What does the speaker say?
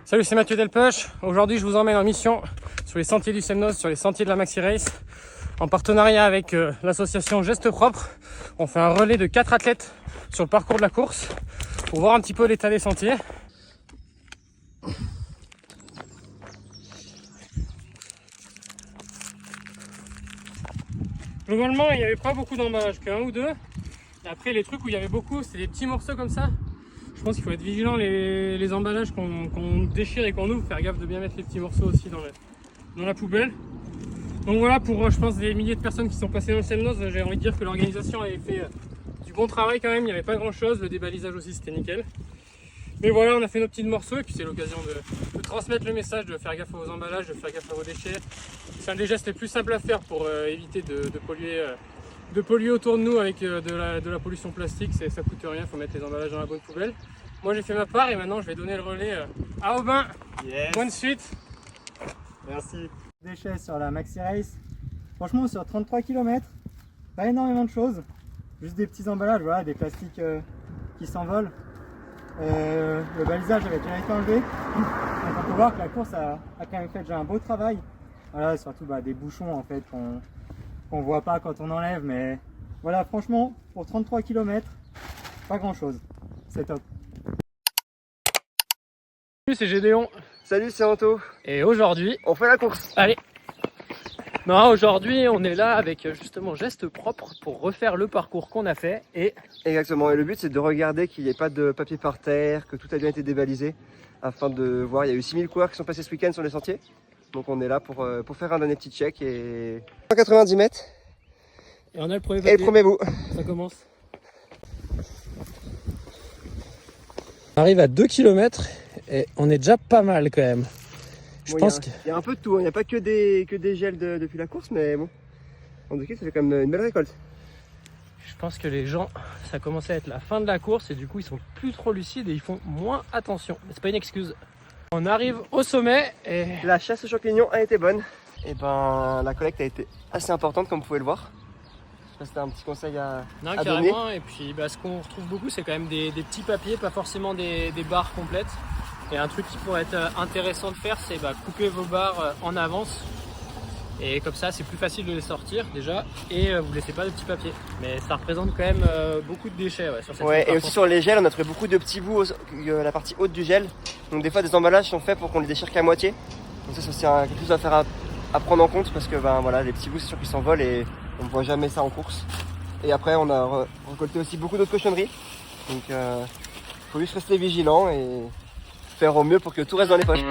Salut, c'est Mathieu Delpech. Aujourd'hui, je vous emmène en mission sur les sentiers du Semnoz, sur les sentiers de la Maxi Race, en partenariat avec l'association Gestes Propres. On fait un relais de 4 athlètes sur le parcours de la course pour voir un petit peu l'état des sentiers. Globalement, il n'y avait pas beaucoup d'emballage, qu'un ou deux. Et après, les trucs où il y avait beaucoup, c'est des petits morceaux comme ça. Je pense qu'il faut être vigilant les emballages qu'on déchire et qu'on ouvre, faire gaffe de bien mettre les petits morceaux aussi dans la poubelle. Donc voilà, pour je pense des milliers de personnes qui sont passées dans le Semnoz, j'ai envie de dire que l'organisation avait fait du bon travail quand même, il n'y avait pas grand chose, le débalisage aussi c'était nickel. Mais voilà, on a fait nos petits morceaux et puis c'est l'occasion de transmettre le message, de faire gaffe à vos emballages, de faire gaffe à vos déchets. C'est un des gestes les plus simples à faire pour éviter de polluer autour de nous avec de la pollution plastique. Ça coûte rien, il faut mettre les emballages dans la bonne poubelle. Moi j'ai fait ma part et maintenant je vais donner le relais à Aubin. Yes. Bonne suite. Merci. Déchets sur la Maxi Race. Franchement sur 33 km, pas énormément de choses. Juste des petits emballages, voilà, des plastiques qui s'envolent. Le balisage avait déjà été enlevé. Donc on peut voir que la course a quand même fait déjà un beau travail. Voilà, surtout des bouchons en fait qu'on voit pas quand on enlève, mais voilà, franchement pour 33 km, pas grand chose, c'est top. Salut, c'est Gédéon. Salut, c'est Anto. Et aujourd'hui, on fait la course. Allez. Non, aujourd'hui on est là avec justement Gestes Propres pour refaire le parcours qu'on a fait et... Exactement, et le but c'est de regarder qu'il n'y ait pas de papier par terre, que tout a bien été débalisé, afin de voir, il y a eu 6000 coureurs qui sont passés ce week-end sur les sentiers. Donc on est là pour faire un dernier petit check et... 190 mètres. Et on a le premier papier. Et le premier bout. Ça commence. On arrive à 2 km et on est déjà pas mal quand même. Je pense qu'il y a un peu de tout, il n'y a pas que des gels depuis la course, mais bon, en tout cas ça fait quand même une belle récolte. Je pense que les gens, ça commençait à être la fin de la course et du coup ils sont plus trop lucides et ils font moins attention. C'est pas une excuse. On arrive au sommet et... La chasse aux champignons a été bonne. Et ben la collecte a été assez importante comme vous pouvez le voir. Je sais pas si c'était un petit conseil à donner. Et puis ce qu'on retrouve beaucoup c'est quand même des petits papiers, pas forcément des barres complètes. Et un truc qui pourrait être intéressant de faire, c'est couper vos barres en avance. Et comme ça, c'est plus facile de les sortir déjà. Et vous ne laissez pas de petits papiers. Mais ça représente quand même beaucoup de déchets sur cette et aussi sur les gels, on a trouvé beaucoup de petits bouts, la partie haute du gel. Donc des fois, des emballages sont faits pour qu'on les déchire qu'à moitié. Donc ça, c'est quelque chose à faire à prendre en compte parce que voilà, les petits bouts, c'est sûr qu'ils s'envolent et on ne voit jamais ça en course. Et après, on a récolté aussi beaucoup d'autres cochonneries. Donc faut juste rester vigilant et faire au mieux pour que tout reste dans les poches.